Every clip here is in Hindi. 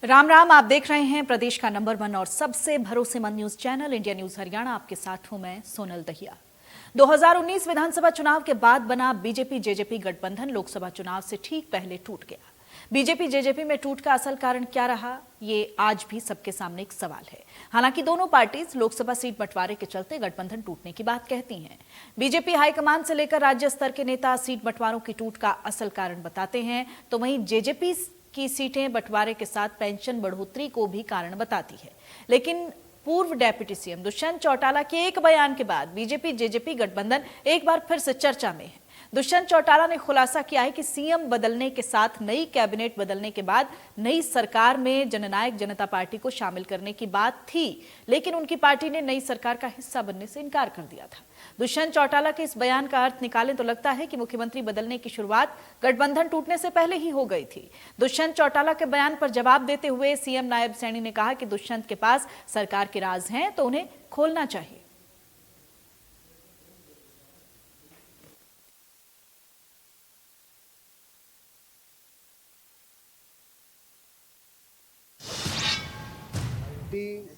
राम राम। आप देख रहे हैं प्रदेश का नंबर 1 और सबसे भरोसेमंद news channel India news Haryana. आपके साथ हूं मैं सोनल दहिया। 2019 विधानसभा चुनाव के बाद बना बीजेपी जेजेपी गठबंधन लोकसभा चुनाव से ठीक पहले टूट गया। बीजेपी जेजेपी में टूट का असल कारण क्या रहा, ये आज भी सबके सामने एक सवाल है। हालांकि दोनों पार्टीज लोकसभा सीट बंटवारे के चलते गठबंधन टूटने की बात कहती हैं। बीजेपी हाईकमान से लेकर राज्य स्तर के नेता सीट बंटवारों की टूट का असल कारण बताते हैं, तो वहीं जेजेपी की सीटें बंटवारे के साथ पेंशन बढ़ोतरी को भी कारण बताती है। लेकिन पूर्व डेप्यूटी सीएम दुष्यंत चौटाला के एक बयान के बाद बीजेपी जेजेपी गठबंधन एक बार फिर से चर्चा में है। दुष्यंत चौटाला ने खुलासा किया है कि सीएम बदलने के साथ नई कैबिनेट बदलने के बाद नई सरकार में जननायक जनता पार्टी को शामिल करने की बात थी, लेकिन उनकी पार्टी ने नई सरकार का हिस्सा बनने से इनकार कर दिया था। दुष्यंत चौटाला के इस बयान का अर्थ निकालें तो लगता है कि मुख्यमंत्री बदलने की शुरुआत गठबंधन टूटने से पहले ही हो गई थी। दुष्यंत चौटाला के बयान पर जवाब देते हुए सीएम नायब सैनी ने कहा कि दुष्यंत के पास सरकार के राज हैं तो उन्हें खोलना चाहिए।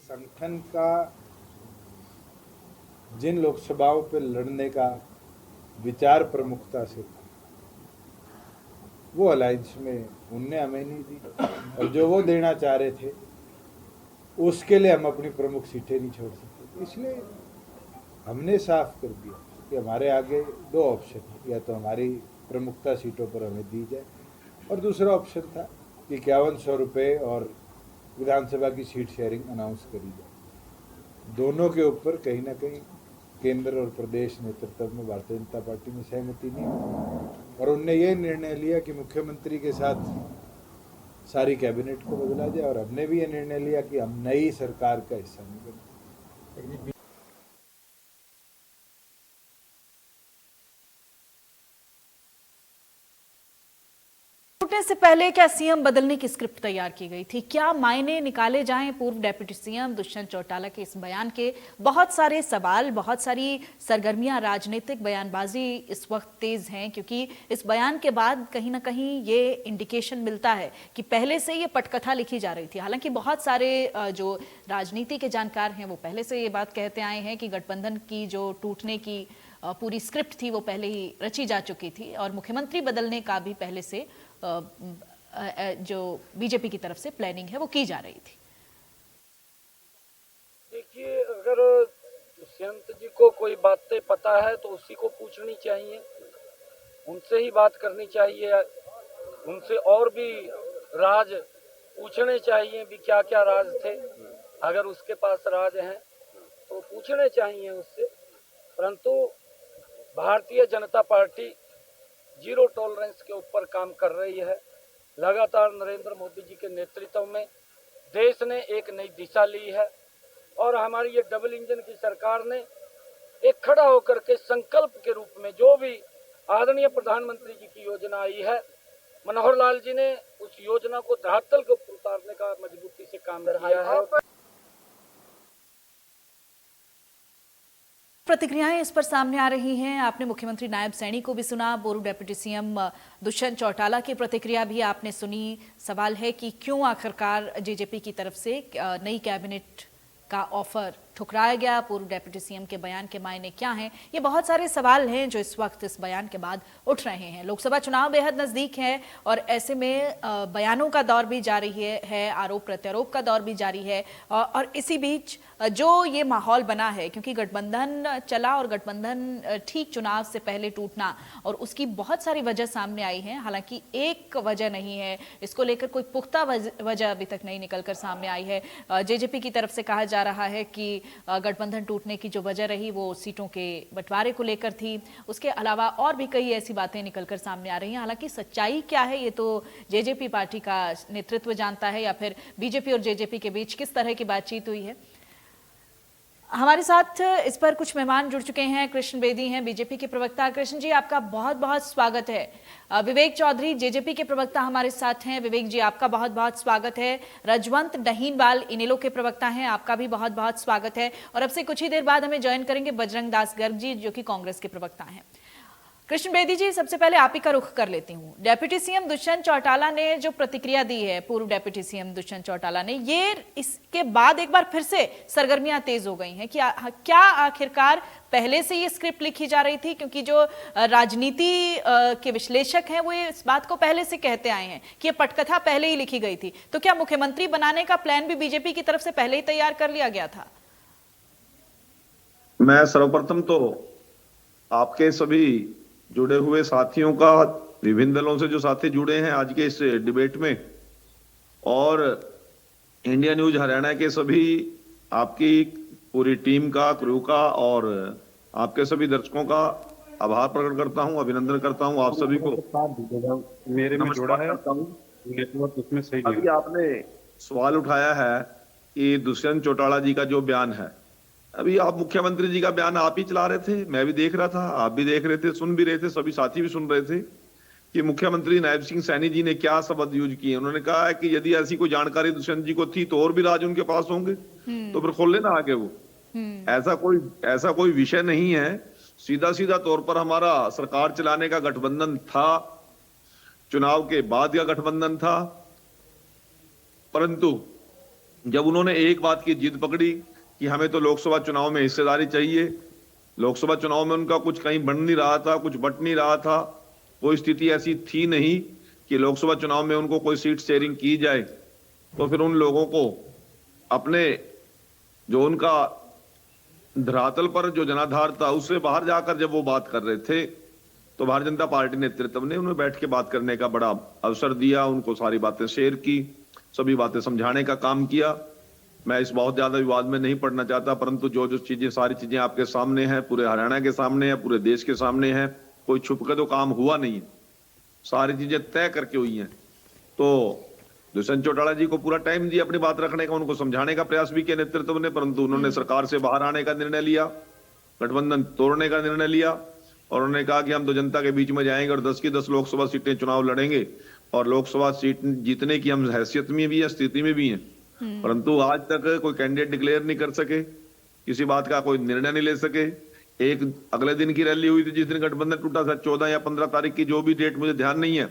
संगठन का जिन लोकसभाओं पर लड़ने का विचार प्रमुखता से था, वो अलायंस में उनने हमें नहीं दी, और जो वो देना चाह रहे थे उसके लिए हम अपनी प्रमुख सीटें नहीं छोड़ सकते। इसलिए हमने साफ कर दिया कि हमारे आगे दो ऑप्शन है, या तो हमारी प्रमुखता सीटों पर हमें दी जाए, और दूसरा ऑप्शन था कि 5100 रुपये और विधानसभा की सीट शेयरिंग अनाउंस करी जाए। दोनों के ऊपर कहीं ना कहीं केंद्र और प्रदेश नेतृत्व में भारतीय जनता पार्टी में सहमति नहीं, और उनने ये निर्णय लिया कि मुख्यमंत्री के साथ सारी कैबिनेट को बदला जाए, और हमने भी ये निर्णय लिया कि हम नई सरकार का हिस्सा नहीं बने। टूटने से पहले क्या सीएम बदलने की स्क्रिप्ट तैयार की गई थी? क्या मायने निकाले जाएं पूर्व डेप्यूटी सीएम दुष्यंत चौटाला के इस बयान के? बहुत सारे सवाल, बहुत सारी सरगर्मियां, राजनीतिक बयानबाजी इस वक्त तेज हैं, क्योंकि इस बयान के बाद कहीं ना कहीं ये इंडिकेशन मिलता है कि पहले से ये पटकथा लिखी जा रही थी। हालांकि बहुत सारे जो राजनीति के जानकार हैं वो पहले से ये बात कहते आए हैं कि गठबंधन की जो टूटने की पूरी स्क्रिप्ट थी वो पहले ही रची जा चुकी थी, और मुख्यमंत्री बदलने का भी पहले से जो बीजेपी की तरफ से प्लानिंग है वो की जा रही थी। देखिए, अगर दुष्यंत जी को कोई बातें पता है तो उसी को पूछनी चाहिए, उनसे ही बात करनी चाहिए, उनसे और भी राज पूछने चाहिए भी क्या क्या राज थे। अगर उसके पास राज हैं तो पूछने चाहिए उससे। परंतु Bharatiya Janata party zero tolerance के ऊपर काम कर रही है। लगातार नरेंद्र मोदी जी के नेतृत्व में देश ने एक नई दिशा ली है, और हमारी ये डबल इंजन की सरकार ने एक खड़ा होकर के संकल्प के रूप में जो भी आदरणीय प्रधानमंत्री जी की योजना आई है, मनोहर लाल जी ने उस योजना को धरातल के ऊपर उतारने का मजबूती से काम किया है। प्रतिक्रियाएं इस पर सामने आ रही हैं। आपने मुख्यमंत्री नायब सैनी को भी सुना, पूर्व डेप्यूटी सीएम दुष्यंत चौटाला की प्रतिक्रिया भी आपने सुनी। सवाल है कि क्यों आखिरकार जेजेपी की तरफ से नई कैबिनेट का ऑफर ठुकराया गया? पूर्व डेप्यूटी सीएम के बयान के मायने क्या हैं? ये बहुत सारे सवाल हैं जो इस वक्त इस बयान के बाद उठ रहे हैं। लोकसभा चुनाव बेहद नजदीक है, और ऐसे में बयानों का दौर भी जारी है, आरोप प्रत्यारोप का दौर भी जारी है, और इसी बीच जो ये माहौल बना है, क्योंकि गठबंधन चला और गठबंधन ठीक चुनाव से पहले टूटना, और उसकी बहुत सारी वजह सामने आई है। हालांकि एक वजह नहीं है, इसको लेकर कोई पुख्ता वजह अभी तक नहीं निकलकर सामने आई है। जेजेपी की तरफ से कहा जा रहा है कि गठबंधन टूटने की जो वजह रही वो सीटों के बंटवारे को लेकर थी। उसके अलावा और भी कई ऐसी बातें निकलकर सामने आ रही हैं। हालांकि सच्चाई क्या है ये तो जेजेपी पार्टी का नेतृत्व जानता है, या फिर बीजेपी और जेजेपी के बीच किस तरह की बातचीत हुई है। हमारे साथ इस पर कुछ मेहमान जुड़ चुके हैं। कृष्ण बेदी हैं बीजेपी के प्रवक्ता। कृष्ण जी, आपका बहुत बहुत स्वागत है। विवेक चौधरी जेजेपी के प्रवक्ता हमारे साथ हैं। विवेक जी, आपका बहुत बहुत स्वागत है। रजवंत डहीनवाल इनेलो के प्रवक्ता हैं, आपका भी बहुत बहुत स्वागत है। और अब से कुछ ही देर बाद हमें ज्वाइन करेंगे बजरंग दास गर्ग जी, जो कि कांग्रेस के प्रवक्ता हैं। कृष्ण बेदी जी, सबसे पहले आप ही का रुख कर लेती हूँ। डेप्यूटी सीएम दुष्यंत चौटाला ने जो प्रतिक्रिया दी है, पूर्व डेप्यूटी सीएम दुष्यंत चौटाला ने, ये इसके बाद एक बार फिर से सरगर्मियां तेज हो गई हैं कि क्या आखिरकार पहले से ये स्क्रिप्ट लिखी जा रही थी? क्योंकि जो राजनीति के विश्लेषक हैं वो इस बात को पहले से कहते आए हैं कि ये पटकथा पहले ही लिखी गई थी। तो क्या मुख्यमंत्री बनाने का प्लान भी बीजेपी की तरफ से पहले ही तैयार कर लिया गया था? मैं सर्वप्रथम तो आपके सभी जुड़े हुए साथियों का, विभिन्न दलों से जो साथी जुड़े हैं आज के इस डिबेट में, और इंडिया न्यूज हरियाणा के सभी आपकी पूरी टीम का, क्रू का और आपके सभी दर्शकों का आभार प्रकट करता हूं, अभिनंदन करता हूं आप सभी को। मेरे में जोड़ा है करता हूं। नेटवर्क उसमें सही नहीं अभी आपने सवाल उठाया है कि दुष्यंत चौटाला जी का जो बयान है, अभी आप मुख्यमंत्री जी का बयान आप ही चला रहे थे, मैं भी देख रहा था, आप भी देख रहे थे, सुन भी रहे थे, सभी साथी भी सुन रहे थे कि मुख्यमंत्री नायब सिंह सैनी जी ने क्या शब्द यूज किए। उन्होंने कहा है कि यदि ऐसी कोई जानकारी दुष्यंत जी को थी तो और भी राज उनके पास होंगे, तो फिर खोल लेना आगे वो। ऐसा कोई विषय नहीं है। सीधा सीधा तौर पर हमारा सरकार चलाने का गठबंधन था, चुनाव के बाद का गठबंधन था, परंतु जब उन्होंने एक बात की जिद पकड़ी कि हमें तो लोकसभा चुनाव में हिस्सेदारी चाहिए, लोकसभा चुनाव में उनका कुछ कहीं बन नहीं रहा था, कुछ बट नहीं रहा था, कोई स्थिति ऐसी थी नहीं कि लोकसभा चुनाव में उनको कोई सीट शेयरिंग की जाए, तो फिर उन लोगों को अपने जो उनका धरातल पर जो जनाधार था उससे बाहर जाकर जब वो बात कर रहे थे, तो भारतीय जनता पार्टी नेतृत्व ने उन्हें बैठ के बात करने का बड़ा अवसर दिया, उनको सारी बातें शेयर की, सभी बातें समझाने का काम किया। मैं इस बहुत ज्यादा विवाद में नहीं पड़ना चाहता, परंतु जो जो चीजें, सारी चीजें आपके सामने हैं, पूरे हरियाणा के सामने है, पूरे देश के सामने है, कोई छुप के तो काम हुआ नहीं है, सारी चीजें तय करके हुई हैं। तो दुष्यंत चौटाला जी को पूरा टाइम दिया अपनी बात रखने का, उनको समझाने का प्रयास भी किया नेतृत्व ने, परंतु उन्होंने सरकार से बाहर आने का निर्णय लिया, गठबंधन तोड़ने का निर्णय लिया, और उन्होंने कहा कि हम तो जनता के बीच में जाएंगे और 10 की 10 लोकसभा सीटें चुनाव लड़ेंगे, और लोकसभा सीट जीतने की हम हैसियत में भी है, स्थिति में भी है। परंतु आज तक कोई कैंडिडेट डिक्लेयर नहीं कर सके, किसी बात का कोई निर्णय नहीं ले सके। एक अगले दिन की रैली हुई थी जिस दिन गठबंधन टूटा था, 14 या 15 तारीख की, जो भी डेट मुझे ध्यान नहीं है,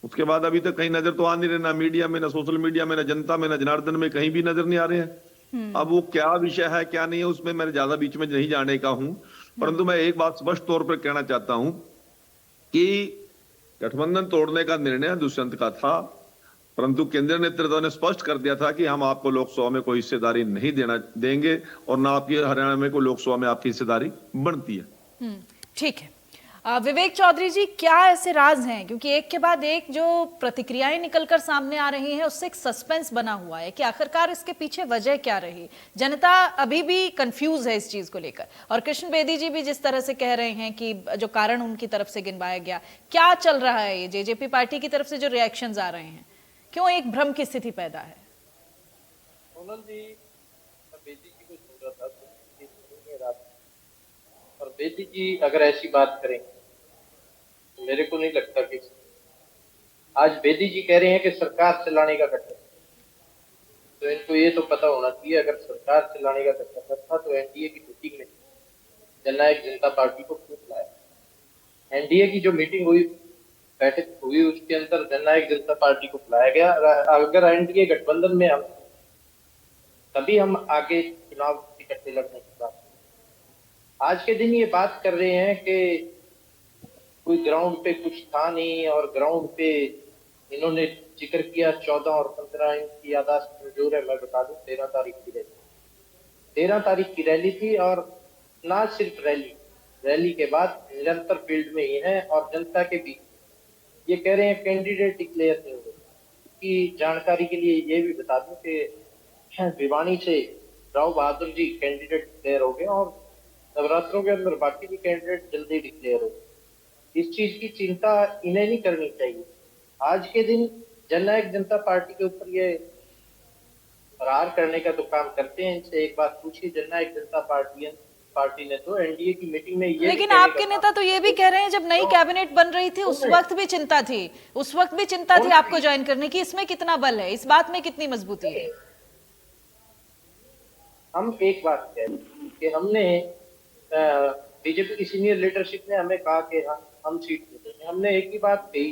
उसके बाद अभी तक कहीं नजर तो आ नहीं रहे, ना मीडिया में, ना सोशल मीडिया में, ना जनता में, ना जनार्दन में, कहीं भी नजर नहीं आ रहे हैं। अब वो क्या विषय है क्या नहीं है उसमें मैं ज्यादा बीच में नहीं जाने का हूं, परंतु मैं एक बात स्पष्ट तौर पर कहना चाहता हूं कि गठबंधन तोड़ने का निर्णय दुष्यंत का था, परंतु केंद्रीय नेतृत्व ने स्पष्ट कर दिया था कि हम आपको लोकसभा में कोई हिस्सेदारी नहीं देंगे, और ना आपकी हरियाणा में कोई लोकसभा में आपकी हिस्सेदारी बनती है। ठीक है। विवेक चौधरी जी, क्या ऐसे राज हैं, क्योंकि एक के बाद एक जो प्रतिक्रियाएं निकलकर सामने आ रही हैं उससे एक सस्पेंस बना हुआ है कि आखिरकार इसके पीछे वजह क्या रही? जनता अभी भी कंफ्यूज है इस चीज को लेकर, और कृष्ण बेदी जी भी जिस तरह से कह रहे हैं कि जो कारण उनकी तरफ से गिनवाया गया, क्या चल रहा है? ये जेजेपी पार्टी की तरफ से जो रिएक्शंस आ रहे हैं, क्यों एक भ्रम की स्थिति पैदा है? सोनल जी, बेदी जी को सुन रहा था रात, और बेदी जी अगर ऐसी बात करें तो मेरे को नहीं लगता कि आज बेदी जी कह रहे हैं कि सरकार चलाने का गठबंधन, तो इनको ये तो पता होना चाहिए अगर सरकार चलाने का गठबंधन था तो एनडीए की मीटिंग में जननायक जनता पार्टी को क्यों बुलाया? एनडीए की जो मीटिंग हुई, बैठक हुई, उसके अंदर जननायक जनता पार्टी को बुलाया गया। अगर एनडीए गठबंधन में हम तभी हम आगे चुनाव इकट्ठे लड़ने की बात, आज के दिन ये बात कर रहे हैं कि कोई ग्राउंड पे कुछ था नहीं, और ग्राउंड पे इन्होंने जिक्र किया 14 और 15 इंच की यादाश्त कमजोर है। मैं बता दूं 13 तारीख की रैली, 13 तारीख की रैली थी, और ना सिर्फ रैली के बाद निरंतर फील्ड में ही है और जनता के बीच। ये कह रहे हैं कैंडिडेट डिक्लेयर नहीं हुए, की जानकारी के लिए ये भी बता दूं कि भिवानी से राव बहादुर जी कैंडिडेट डिक्लेयर हो गए, और नवरात्रों के अंदर बाकी भी कैंडिडेट जल्दी डिक्लेयर हो। इस चीज की चिंता इन्हें नहीं करनी चाहिए। आज के दिन जननायक जनता पार्टी के ऊपर ये फरार करने का तो काम करते हैं। इनसे एक बात पूछिए, जननायक जनता पार्टी ने तो एनडीए की मीटिंग में ये, लेकिन आपके नेता तो ये भी कह रहे हैं जब नई कैबिनेट बन रही थी उस वक्त भी चिंता थी, आपको ज्वाइन करने की। इसमें कितना बल है, इस बात में कितनी मजबूती है? हम एक बात कह रहे हैं कि हमने बीजेपी की सीनियर लीडरशिप ने हमें कहा कि हम सीट नहीं देंगे। हमने एक ही बात कही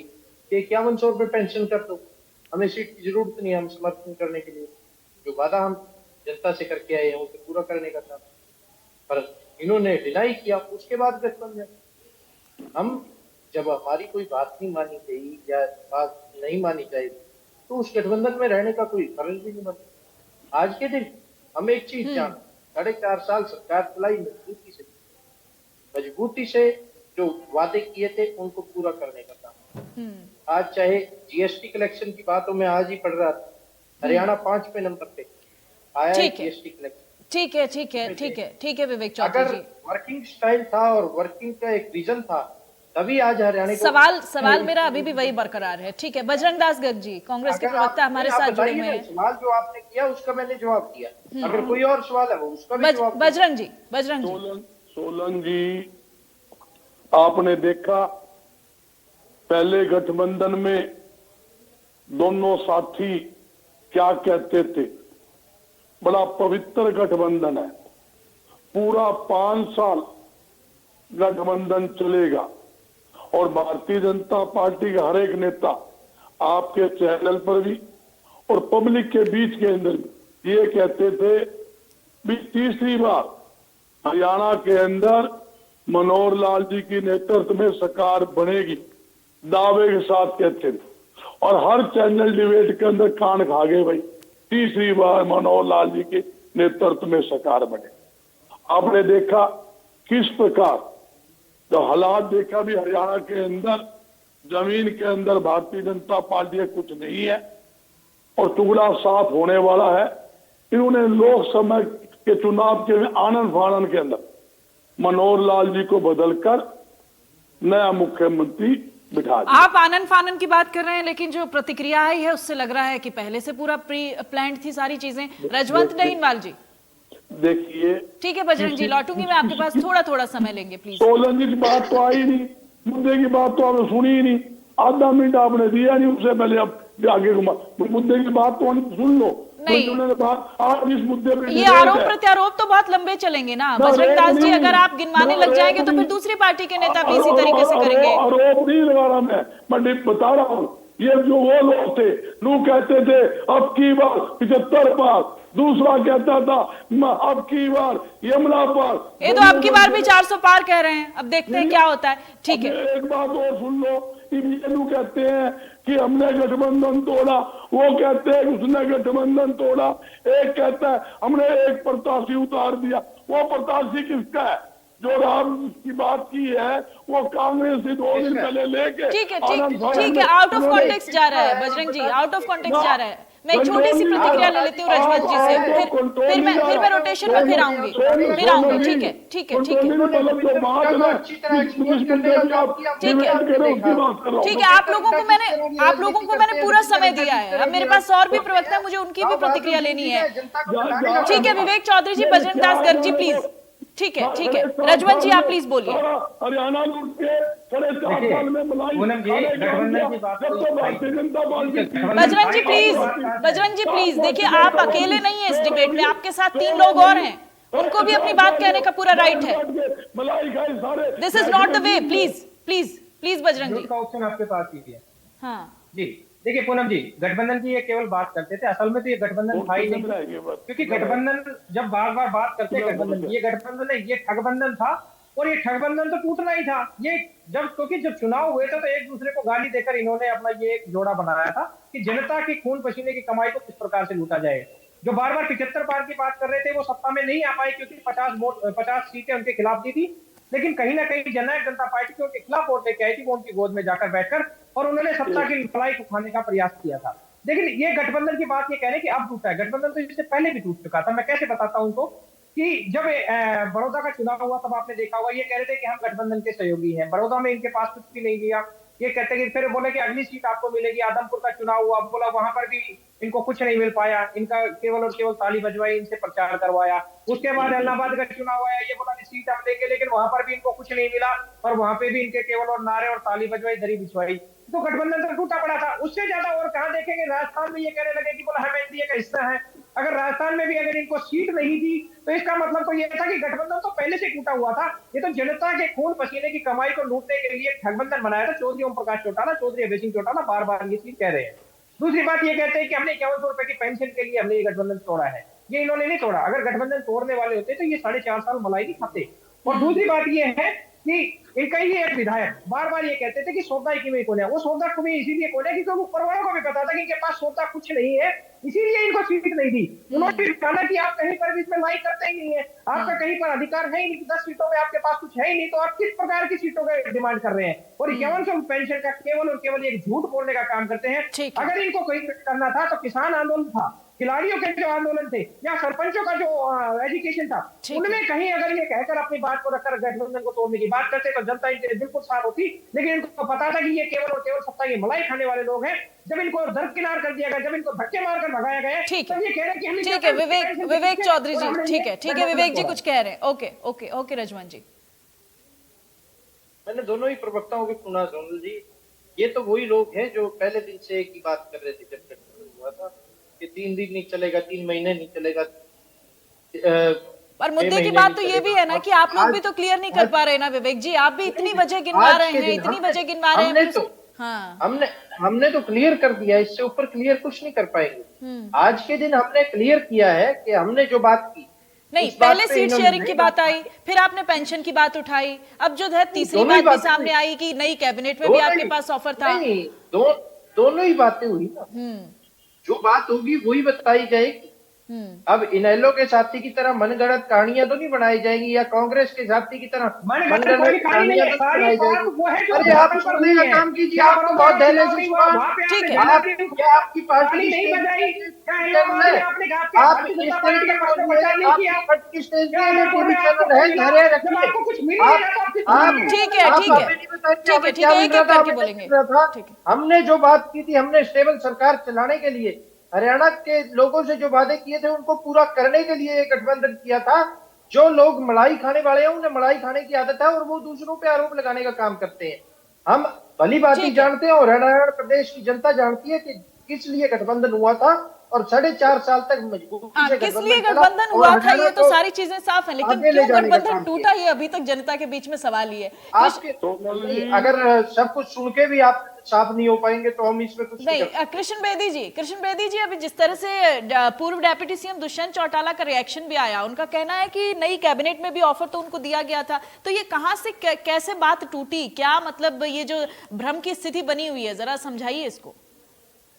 कि 5100 रुपये पेंशन कर दो, हमें सीट की जरूरत नहीं है, हम समर्थन करने के लिए जो वादा हम जनता से करके आए हैं उसे पूरा करने का था, पर इन्होंने डिनाई किया। उसके बाद गठबंधन, हम जब हमारी कोई बात नहीं मानी गई या बात नहीं मानी जाएगी तो उस गठबंधन में रहने का कोई फर्ज भी नहीं बनता। आज के दिन हम एक चीज जान, 4.5 साल सरकार चलाई मजबूती से जो वादे किए थे उनको पूरा करने का काम। आज चाहे जीएसटी कलेक्शन की बातों में आज ही पढ़ रहा था, हरियाणा 5वें नंबर पे आया है जीएसटी कलेक्शन। ठीक है विवेक चौधरी अगर जी, वर्किंग स्टाइल था और वर्किंग का एक रीजन था तभी आज हरियाणा को सवाल मेरा अभी भी वही बरकरार है। ठीक है, बजरंग दास गर्ग जी, कांग्रेस के प्रवक्ता हमारे साथ जुड़े हुए हैं। सवाल जो आपने किया उसका मैंने जवाब दिया, अगर कोई और सवाल है वो उसका भी जवाब। बजरंग जी सोलन जी, आपने देखा पहले गठबंधन में दोनों साथी क्या कहते थे, बड़ा पवित्र गठबंधन है, पूरा 5 साल गठबंधन चलेगा। और भारतीय जनता पार्टी का हर एक नेता आपके चैनल पर भी और पब्लिक के बीच के अंदर भी ये कहते थे भी तीसरी बार हरियाणा के अंदर मनोहर लाल जी की नेतृत्व में सरकार बनेगी, दावे के साथ कहते थे। और हर चैनल डिबेट के अंदर कान खा गए भाई, तीसरी बार मनोहर लाल जी के नेतृत्व में सरकार बने। आपने देखा किस प्रकार जो हालात देखा भी हरियाणा के अंदर, जमीन के अंदर भारतीय जनता पार्टी कुछ नहीं है और टुकड़ा साफ होने वाला है। इन्होंने लोकसभा के चुनाव के आनंद फानन के अंदर मनोहर लाल जी को बदलकर नया मुख्यमंत्री बिठा दिया। आप आनंद फानन की बात कर रहे हैं, लेकिन जो प्रतिक्रिया आई है उससे लग रहा है कि पहले से पूरा प्री प्लान्ड थी सारी चीजें। रजवंत नहीनवाल जी, देखिए, ठीक है बजरंग जी, लौटूंगी मैं आपके पास, थोड़ा समय लेंगे प्लीज। सोलन जी की बात तो आई नहीं, मुद्दे की बात तो आपने सुनी ही नहीं, आधा मिनट आपने दिया नहीं उससे पहले। अब आगे मुद्दे की बात तो सुन लो। नहीं, बात आज इस मुद्दे पे ये आरोप प्रत्यारोप तो बहुत लंबे चलेंगे ना बजरंग दास जी, अगर आप गिनवाने लग जाएंगे तो फिर दूसरी पार्टी के नेता भी इसी तरीके से करेंगे। आरोप नहीं लगा रहा मैं बता रहा हूँ, ये जो वो लोग थे लोग कहते थे अब की बार 75 पार, दूसरा कहता था अब की बार यमुना पार, ये तो अब की बार भी 400 पार कह रहे हैं, अब देखते हैं क्या होता है। ठीक है, एक बात और सुन लो, ये कहते हैं कि हमने गठबंधन तोड़ा, वो कहते हैं उसने गठबंधन तोड़ा, एक कहता है हमने एक प्रत्याशी उतार दिया। वो प्रत्याशी किसका है? जो राम की बात की है वो कांग्रेस से 2 दिन पहले लेके। ठीक है, आउट ऑफ कॉन्टेक्स्ट जा रहा है बजरंग जी, आउट ऑफ कॉन्टेक्स्ट जा रहा है। मैं एक छोटी सी प्रतिक्रिया ले लेती हूँ रजवंत जी से, फिर मैं रोटेशन में फिर आऊंगी। ठीक है ठीक है, आप लोगों को मैंने पूरा समय दिया है। अब मेरे पास और भी प्रवक्ता है, मुझे उनकी भी प्रतिक्रिया लेनी है। ठीक है विवेक चौधरी जी, बजरंग दास गर्ग जी प्लीज। ठीक है रजवंत जी आप प्लीज बोलिए। हरियाणा लूट के 4.5 साल में बजरंग जी प्लीज देखिए, आप अकेले नहीं है इस डिबेट में, आपके साथ 3 लोग और हैं, उनको भी अपनी बात कहने का पूरा राइट है। This is not the way, please Bajrang ji. Option आपके पास ही है। हाँ जी देखिए पूनम जी, गठबंधन की ये केवल बात करते थे, असल में तो ये गठबंधन था ही नहीं, क्योंकि गठबंधन जब बार बार बात करते गठबंधन, ये गठबंधन है, ये ठगबंधन था और ये ठगबंधन तो टूटना ही था। ये क्योंकि जब चुनाव हुए थे तो एक दूसरे को गाली देकर इन्होंने अपना ये एक जोड़ा बनाया था कि जनता की खून पसीने की कमाई को किस प्रकार से लूटा जाए। जो बार बार 75 पार की बात कर रहे थे वो सत्ता में नहीं आ पाई क्योंकि 50 सीटें उनके खिलाफ दी थी, लेकिन कहीं ना कहीं जननायक जनता पार्टी के उनके खिलाफ वोट लेके आई थी, वो उनकी गोद में जाकर बैठकर और उन्होंने सत्ता की मलाई को खाने का प्रयास किया था। लेकिन ये गठबंधन की बात ये कह रहे हैं कि अब टूटा है, गठबंधन तो इससे पहले भी टूट चुका था। मैं कैसे बताता हूं उनको कि जब बड़ौदा का चुनाव हुआ तब आपने देखा होगा ये कह रहे थे कि हम गठबंधन के सहयोगी हैं, बड़ौदा में इनके पास कुछ भी नहीं गया, ये कहते कि फिर बोले कि अगली सीट आपको मिलेगी। आदमपुर का चुनाव हुआ, बोला वहां पर भी इनको कुछ नहीं मिल पाया, इनका केवल और केवल ताली बजवाई, इनसे प्रचार करवाया। उसके बाद इलाहाबाद का चुनाव आया, ये बोला कि सीट हम लेंगे, लेकिन वहां पर भी इनको कुछ नहीं मिला और वहां पे भी इनके केवल और नारे और ताली बजवाई, दरी बिछवाई। तो गठबंधन तो टूटा पड़ा था। उससे ज्यादा और कहां देखेंगे, राजस्थान में ये कहने लगे कि बोला हम एनडीए का हिस्सा है, अगर राजस्थान में भी अगर इनको सीट नहीं दी तो इसका मतलब तो ये था कि गठबंधन तो पहले से टूटा हुआ था। ये तो जनता के खून पसीने की कमाई को लूटने के लिए गठबंधन बनाया था। चौधरी ओम प्रकाश चौटाला, चौधरी अभय सिंह चौटाला बार बार ये चीज कह रहे हैं। दूसरी बात ये कहते हैं कि हमने 5100 रुपए की पेंशन के लिए हमने ये गठबंधन तोड़ा है। ये इन्होंने नहीं तोड़ा। अगर गठबंधन तोड़ने वाले होते तो ये 4.5 साल मलाई नहीं खाते। और दूसरी बात ये है कि इनका ही एक विधायक बार बार ये कहते थे कि सौदा की कौन है। वो सौदा तुम्हें इसीलिए कौन है क्योंकि ऊपर वालों को भी पता था कि इनके पास सौदा कुछ नहीं है, इसीलिए इनको सीट नहीं दी। उन्होंने कहा कि आप कहीं पर भी इसमें लाइक करते ही नहीं है, आपका कहीं पर अधिकार है ही नहीं, 10 सीटों में आपके पास कुछ है ही नहीं, तो आप किस प्रकार की सीटों का डिमांड कर रहे हैं। और 5100 पेंशन का केवल और केवल एक झूठ बोलने का काम करते हैं। अगर इनको कोई करना था तो किसान आंदोलन था, खिलाड़ियों के जो आंदोलन थे, या सरपंचों का जो एजुकेशन था, उनमें कहीं अगर ये कहकर अपनी बात को रखकर गठबंधन को तोड़ने की बात करते तो जनता इनके बिल्कुल साफ होती। लेकिन इनको पता था कि ये केवल और केवल सत्ता की मलाई खाने वाले लोग हैं। जब इनको दरकिनार कर दिया गया, जब इनको धक्के मारकर भगाया गया, तो ये कह रहे हैं कि हम ठीक है विवेक चौधरी जी, ठीक है विवेक जी कुछ कह रहे हैं। ओके रजवान जी। मैंने दोनों ही प्रवक्ताओं को सुना सोनल जी। ये तो वही लोग हैं जो पहले दिन से एक ही बात कर रहे थे जब गठबंधन हुआ था कि 3 दिन नहीं चलेगा, 3 महीने नहीं चलेगा। पर मुद्दे की बात तो ये भी है ना कि आप लोग भी तो क्लियर नहीं कर पा रहे ना विवेक जी। आप भी इतनी वजह गिनवा रहे हैं, इतनी वजह गिनवा रहे हैं। तो हमने तो क्लियर कर दिया, इससे ऊपर क्लियर कुछ नहीं कर पाएंगे। आज के दिन हमने क्लियर किया है कि हमने जो बात की, नहीं पहले सीट शेयरिंग की बात आई, फिर आपने पेंशन की बात उठाई, अब जो है तीसरी बात भी सामने आई कि नई कैबिनेट में भी आपके पास ऑफर था। दोनों ही बातें हुई ना। जो बात होगी वही बताई जाएगी। अब इनेलो के साथी की तरह मनगढ़ंत कहानियां तो नहीं बनाई जाएंगी, या कांग्रेस के साथी की तरह मनगढ़ंत कहानियां तो बनाई जाएगी। अरे आप सुनने का काम कीजिए, आपको बहुत धैर्य से ठीक है। आपकी पार्टी नहीं बजाई, आप इस तरह के आपकी स्टेज पे टीवी चैनल है, धैर्य रखिए आप। ठीक है एक-एक करके बोलेंगे। हमने जो बात की थी, हमने स्टेबल सरकार चलाने के लिए हरियाणा के लोगों से जो वादे किए थे उनको पूरा करने के लिए गठबंधन किया था। जो लोग मलाई खाने वाले हैं उन्हें मलाई खाने की आदत है और वो दूसरों पे आरोप लगाने का काम करते हैं। हम भली बात जानते हैं और हरियाणा प्रदेश की जनता जानती है कि किस लिए गठबंधन हुआ था और 4.5 साल तक मजबूती से किस लिए गठबंधन हुआ था, ये तो सारी चीजें साफ है, लेकिन क्यों गठबंधन टूटा ये अभी तक जनता के बीच में सवाल ही है। अगर सब कुछ सुन के भी आप साफ नहीं हो पाएंगे तो हम इसमें कुछ नहीं। कृष्ण बेदी जी अभी जिस तरह से पूर्व डेप्यूटी सीएम दुष्यंत चौटाला का रिएक्शन भी आया, उनका कहना है कि नई कैबिनेट में भी ऑफर तो उनको दिया गया था, तो ये कहां से कैसे बात टूटी, क्या मतलब ये जो भ्रम की स्थिति बनी हुई है, जरा समझाइए इसको।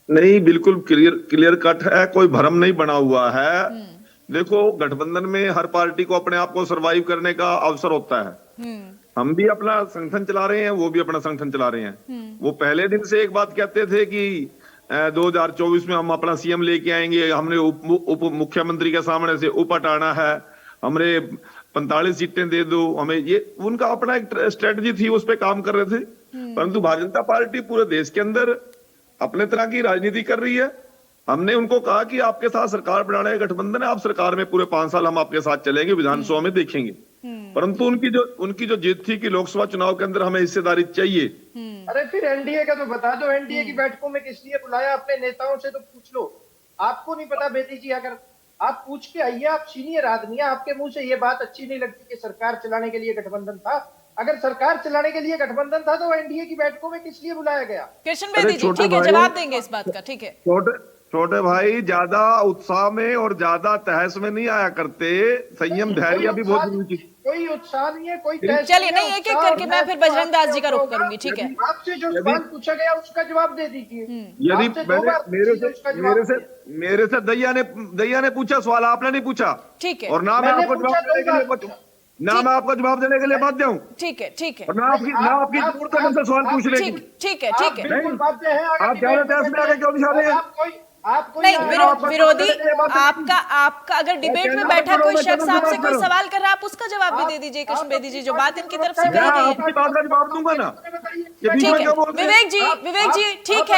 नहीं, बिल्कुल क्लियर कट है, कोई भ्रम नहीं बना हुआ है। देखो, गठबंधन में हर पार्टी को अपने आप को सरवाइव करने का अवसर होता है। हम भी अपना संगठन चला रहे हैं, वो भी अपना संगठन चला रहे हैं। वो पहले दिन से एक बात कहते थे कि 2024 में हम अपना सीएम लेके आएंगे, हमने उप मुख्यमंत्री के सामने से उप हटाना है, हमें 45 सीटें दे दो हमें। ये उनका अपना एक स्ट्रेटजी थी, उस पर काम कर रहे थे। परंतु भारतीय जनता पार्टी पूरे देश के अंदर अपने तरह की राजनीति कर रही है। हमने उनको कहा कि आपके साथ सरकार बनाने का गठबंधन है, आप सरकार में पूरे 5 साल हम आपके साथ चलेंगे, विधानसभा में देखेंगे। परंतु उनकी जो जीत थी कि लोकसभा चुनाव के अंदर हमें हिस्सेदारी चाहिए। अरे फिर एनडीए का तो बता दो, एनडीए की बैठकों में किस लिए बुलाया, अपने नेताओं से तो पूछ लो। आपको नहीं पता बेटी जी, अगर आप पूछ के आइए, आप सीनियर आदमी है, आपके मुंह से ये बात अच्छी नहीं लगती कि सरकार चलाने के लिए गठबंधन था। अगर सरकार चलाने के लिए गठबंधन था तो एनडीए की बैठकों में किस लिए बुलाया गया। कृष्ण बेदी जी ठीक है, जवाब देंगे इस बात का। ठीक है, छोटे भाई ज्यादा उत्साह में और ज्यादा तहस में नहीं आया करते, संयम धैर्य भी बहुत जरूरी है। कोई उत्साह नहीं है, कोई चलिए नहीं, एक एक करके मैं फिर बजरंग दास जी का रुख करूंगी। ठीक है, आपसे जो सवाल पूछा गया उसका जवाब दे दीजिए। यदि मेरे से दैया ने पूछा सवाल, आपने नहीं पूछा। ठीक है, और ना मैं आपको जवाब देने के लिए बाध्य हूँ। ठीक है, और ना आपकी जरूरत है सवाल पूछ लेंगे। ठीक है, आप ज्यादा तहस में आगे क्यों दिखा रहे हैं? नहीं, विरोधी आपका अगर डिबेट में बैठा कोई शख्स आपसे कोई सवाल कर रहा है, आप उसका जवाब भी दे दीजिए। कृष्ण बेदी जी, जो बात इनकी तरफ से कही गई है, आपकी बात का जवाब दूंगा ना। ठीक है विवेक जी, ठीक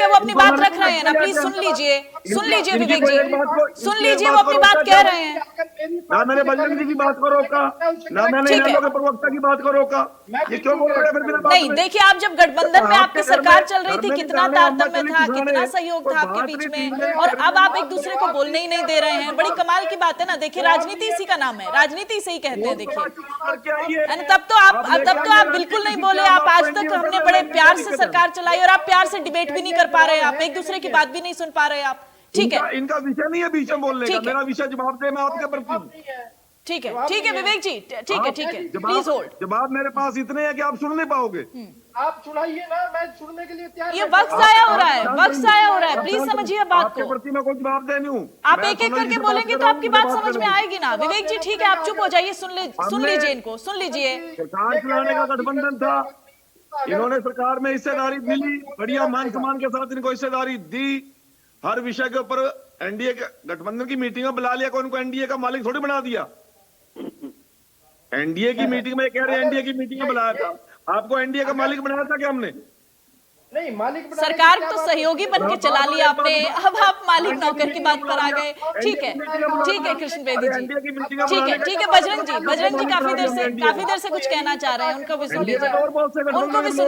है, वो अपनी बात रख रहे हैं ना, प्लीज सुन लीजिए। सुन लीजिए इनकी विवेक कोई जी, एक बात को- सुन इनकी एक लीजिए, वो बात अपनी को बात रोका कह क्या? रहे हैं। ना मैंने बजरंग जी की बात को रोका, ना मैंने ठीक है। इन्होंने प्रवक्ता की बात को रोका। ये क्यों बोल रहे हैं फिर बिना बात नहीं, में? देखिए, आप जब गठबंधन में आपकी आपके घर सरकार में- चल रही घर थी, में कितना निकाले, अम्मा तारतम्य चली था, किसाने, कितना सहयोग कोई था आपके बात बीच नहीं में, थी, और अब आप एक दूसरे को बोलने ही नहीं दे रहे हैं। बड़ी कमाल की बात है ना। देखिए, राजनीति इसी का नाम है, राजनीति इसे ही कहते हैं। देखिए, यानी तब तो आप बिल्कुल नहीं बोले। आप आज तक हमने बड़े प्यार से सरकार चलाई और आप प्यार से डिबेट भी नहीं कर पा रहे हैं, आप एक दूसरे की बात भी नहीं सुन पा रहे हैं आप। ठीक है, इनका विषय नहीं है बीच में बोलने का। ठीक है। मेरा विषय जवाब दे, मैं आपके प्रति ठीक है विवेक जी, ठीक है, प्लीज होल्ड। जवाब मेरे पास इतने हैं कि आप सुन नहीं पाओगे। आप सुनाइए ना, मैं सुनने के लिए तैयार ये बैठा वक्त हूं। जाया हो रहा है, वक्त जाया हो रहा है। प्लीज समझिए बात आपके को। प्रति मैं कोई जवाब दे नहीं हूँ। आप मैं एक एक सोनल जी करके से बात बोलेंगे कर तो रहा हूं, आपकी मुझे बात समझ में करने आएगी ना। विवेक जी, ठीक है, आप चुप हो जाइए, सुन लीजिए इनको, सुन लीजिए। सरकार चलाने का गठबंधन था, इन्होंने सरकार में हिस्सेदारी मिली, बढ़िया मान सम्मान के साथ इनको हिस्सेदारी दी। हर विषय के ऊपर एनडीए के गठबंधन की मीटिंग में बुला लिया, कोई उनको एनडीए का मालिक थोड़ी बना दिया। एनडीए की मीटिंग में कह रहे हैं एनडीए की मीटिंग में बुलाया था, आपको एनडीए का मालिक बनाया था क्या हमने? नहीं, मालिक बनाने की सरकार क्या तो बात सहयोगी बन के चला लिया आपने, अब आप मालिक नौकर की बात पर आ गए। ठीक है कृष्ण बेदी जी, ठीक है बजरंग जी काफी देर से कुछ कहना चाह रहे हैं, उनको भी सुन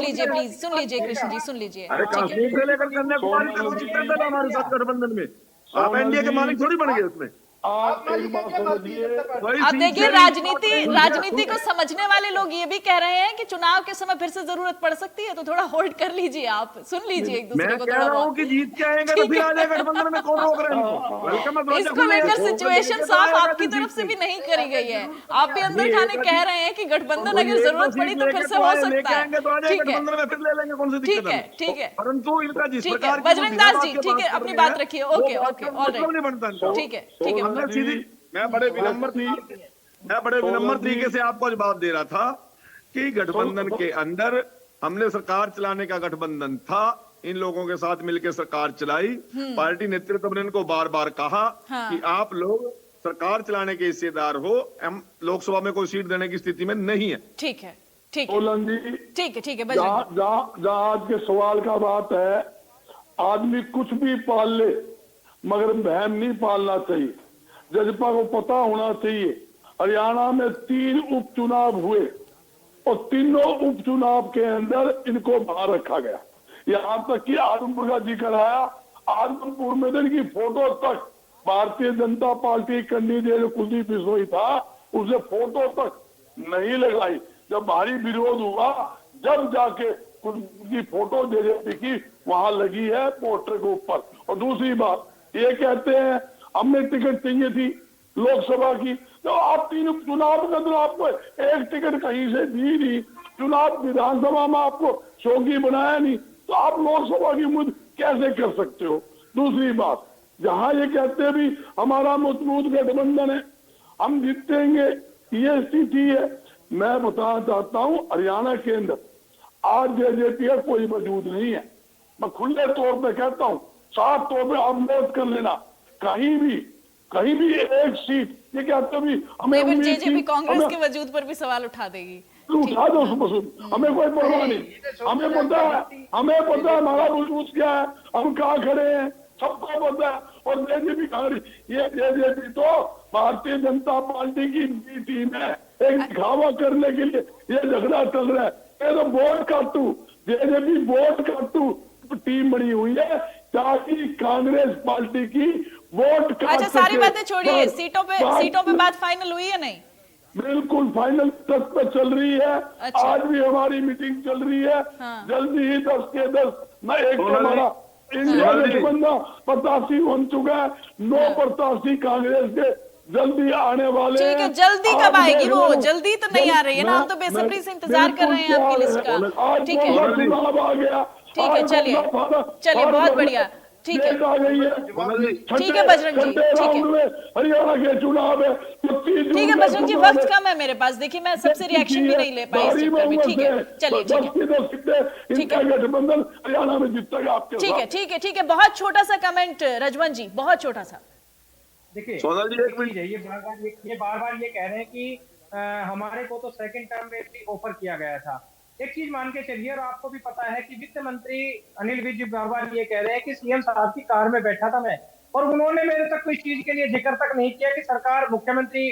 लीजिए, प्लीज सुन लीजिए कृष्ण जी, सुन लीजिए। अरे ठीक है, कश्मीर से लेकर कन्याकुमारी तक जीतते थे हमारे साथ गठबंधन में, आप एनडीए के मालिक थोड़ी बन गए उसमें। आप एक बात समझिए, अब देखिए, राजनीति को समझने वाले लोग ये भी कह रहे हैं कि चुनाव के समय फिर से जरूरत पड़ सकती है, तो थोड़ा होल्ड कर लीजिए, आप सुन लीजिए एक दूसरे मैं को कह थोड़ा रहा हूँ बहुत। कि जीत के आएंगे तो फिर आ जाए गठबंधन में, कौन रोक रहे हैं इनको? वेलकम है, इसको लेकर सिचुएशन साफ आपकी तरफ से भी नहीं करी गई है। आप भी अंदर खाने कह रहे हैं कि गठबंधन अगर जरूरत पड़ी तो फिर से हो सकता है। ठीक है, गठबंधन में फिर ले लेंगे, कौन सी दिक्कत है? ठीक है, परंतु इनका जिस ठीक है, प्रकार बजरंग दास जी, ठीक है, अपनी बात रखिए। ओके, ऑलराइट, नहीं बनता इनका। ठीक है हमने सीधी, मैं बड़े विनम्र तरीके से आपको जवाब दे रहा था कि गठबंधन के अंदर हमने सरकार चलाने का गठबंधन था, इन लोगों के साथ मिलकर सरकार चलाई। पार्टी नेतृत्व ने इनको बार बार कहा कि आप लोग सरकार चलाने के हिस्सेदार हो, हम लोकसभा में कोई सीट देने की स्थिति में नहीं है। ठीक है सोलन जी, ठीक है बजरंग। जहाँ आज के सवाल का बात है, आदमी कुछ भी पाल ले मगर बहम नहीं पालना चाहिए। जजपा को पता होना चाहिए, हरियाणा में 3 उपचुनाव हुए और तीनों उपचुनाव के अंदर इनको बाहर रखा गया। यहाँ तक कि आदमपुर का जिक्र आया, आदमपुर में इनकी फोटो तक भारतीय जनता पार्टी कैंडिडेट जो कुलदीप बिश्नोई था, उसे फोटो तक नहीं लगाई। जब भारी विरोध हुआ, जब जाके उनकी फोटो जेजेपी की वहां लगी है पोस्टर के ऊपर। और दूसरी बात, ये कहते हैं हमें टिकट चाहिए थी लोकसभा की, तो आप 3 चुनाव के अंदर आपको एक टिकट कहीं से दी नहीं, चुनाव विधानसभा में आपको शौकी बनाया नहीं, तो आप लोकसभा की उम्मीद कैसे कर सकते हो? दूसरी बात, जहां ये कहते हैं भी हमारा मजबूत गठबंधन है, हम जीतेंगे, ये स्थिति है। मैं बताना चाहता हूं, हरियाणा के अंदर आज जेजेपी का कोई मौजूद नहीं है। मैं खुले तौर पे कहता हूं, साफ तौर पे आप नोट कर लेना, कहीं भी एक सीट, ये कहते भी हमें जेजेपी कांग्रेस के वजूद पर भी सवाल उठा देगी। उठा दो, हमें कोई परवाह नहीं, हमें पता है हमारा वजूद क्या है, हम कहाँ खड़े हैं, सबको पता है। और जेजेपी ये जेजेपी तो भारतीय जनता पार्टी की टीम है, एक दिखावा करने के लिए ये झगड़ा चल रहा है। ये तो वोट काटू, जेजेपी वोट काटू टीम बनी हुई है ताकि कांग्रेस पार्टी की वोट काट अच्छा, सारी बातें छोड़िए, सीटों पे बात फाइनल हुई है नहीं? बिल्कुल फाइनल तक पे चल रही है। अच्छा। आज भी हमारी मीटिंग चल रही है। हाँ। जल्दी ही 10 के 10 मैं एक हमारा इंडिया गठबंधन प्रत्याशी बन चुका है, 9 प्रत्याशी कांग्रेस के जल्दी आने वाले ठीक है, जल्दी कब आएगी वो? जल्दी तो नहीं आ रही है ना, हम तो बेसब्री से इंतजार कर रहे हैं आपकी लिस्ट का। ठीक है, चुनाव आ गया, ठीक है, चलिए बहुत बढ़िया, ठीक है बजरंग जी, ठीक है, हरियाणा के चुनाव है, ठीक है बजरंग जी, वक्त कम है मेरे पास, देखिए मैं सबसे रिएक्शन भी नहीं ले पाई इस चक्कर में। ठीक है, चलिए ठीक है, गठबंधन हरियाणा में जीतेगा आपके साथ। ठीक है, बहुत छोटा सा कमेंट रजवन जी, बहुत छोटा सा। देखिए सोनल जी, एक मिनट, ये बार बार ये कह रहे हैं कि हमारे को तो सेकंड टर्म में भी ऑफर किया गया था। एक चीज मान के चलिए, और आपको भी पता है कि वित्त मंत्री अनिल विज बार बार ये कह रहे हैं कि सीएम साहब की कार में बैठा था मैं, और उन्होंने मेरे तक कोई चीज के लिए जिक्र तक नहीं किया कि सरकार मुख्यमंत्री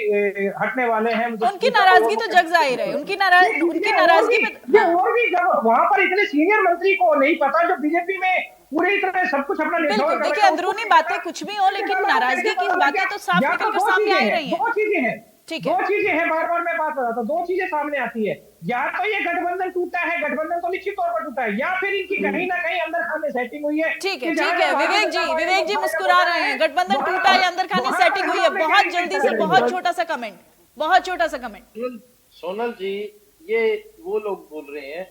हटने वाले हैं। उनकी नाराजगी तो जग जाहिर है, उनकी नाराजगी पे और भी जब वहां पर इतने सीनियर मंत्री को नहीं पता जो बीजेपी में पूरी तरह सब कुछ अपना बिल्कुल, देखिए अंदरूनी बातें कुछ भी हो, लेकिन नाराजगी की बातें तो साफ निकल कर सामने आ ही रही हैं। दो चीजें हैं, ठीक है, दो चीजें हैं, बार बार मैं बात कर रहा था, दो चीजें सामने आती है। या तो ये गठबंधन टूटा है, गठबंधन तो निश्चित तौर पर टूटा है, या फिर इनकी कहीं ना कहीं अंदर खाने सेटिंग हुई है। ठीक है, ठीक है। विवेक जी मुस्कुरा रहे हैं। गठबंधन टूटा है, अंदर खाने सेटिंग हुई है। बहुत जल्दी से बहुत छोटा सा कमेंट, बहुत छोटा सा कमेंट। सोनल जी, ये वो लोग बोल रहे हैं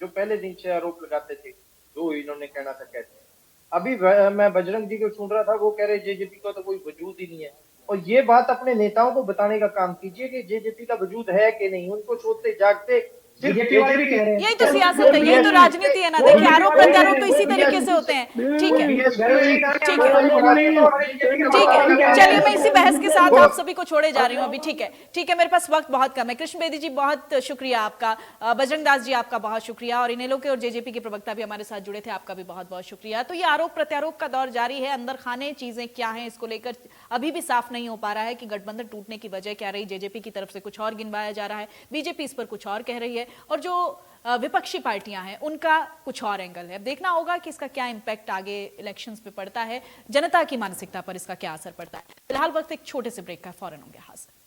जो पहले दिन से आरोप लगाते थे, जो इन्होंने कहना था कहते हैं। अभी मैं बजरंग जी को सुन रहा था, वो कह रहे जेजेपी का तो कोई वजूद ही नहीं है। और ये बात अपने नेताओं को बताने का काम कीजिए कि जेजेपी का वजूद है कि नहीं। उनको सोचते जागते बीजेपी वाले भी कह रहे हैं, यही तो सियासत है, यही तो राजनीति है ना। देखिए आरोप प्रत्यारोप तो इसी तरीके से होते हैं। ठीक है, ठीक है, ठीक है। चलिए मैं इसी बहस के साथ आप सभी को छोड़े जा रही हूँ अभी। ठीक है, ठीक है, मेरे पास वक्त बहुत कम है। कृष्ण बेदी जी बहुत शुक्रिया आपका, बजरंग दास जी आपका बहुत शुक्रिया, और इनेलो के और जेजेपी के प्रवक्ता भी हमारे साथ जुड़े थे, आपका भी बहुत बहुत शुक्रिया। तो ये आरोप प्रत्यारोप का दौर जारी है। अंदर खाने चीजें क्या हैं, इसको लेकर अभी भी साफ नहीं हो पा रहा है कि गठबंधन टूटने की वजह क्या रही। जेजेपी की तरफ से कुछ और गिनवाया जा रहा है, बीजेपी इस पर कुछ और कह रही है, और जो विपक्षी पार्टियां हैं उनका कुछ और एंगल है। अब देखना होगा कि इसका क्या इंपैक्ट आगे इलेक्शंस पे पड़ता है, जनता की मानसिकता पर इसका क्या असर पड़ता है। फिलहाल वक्त एक छोटे से ब्रेक का, फौरन होंगे हाजिर।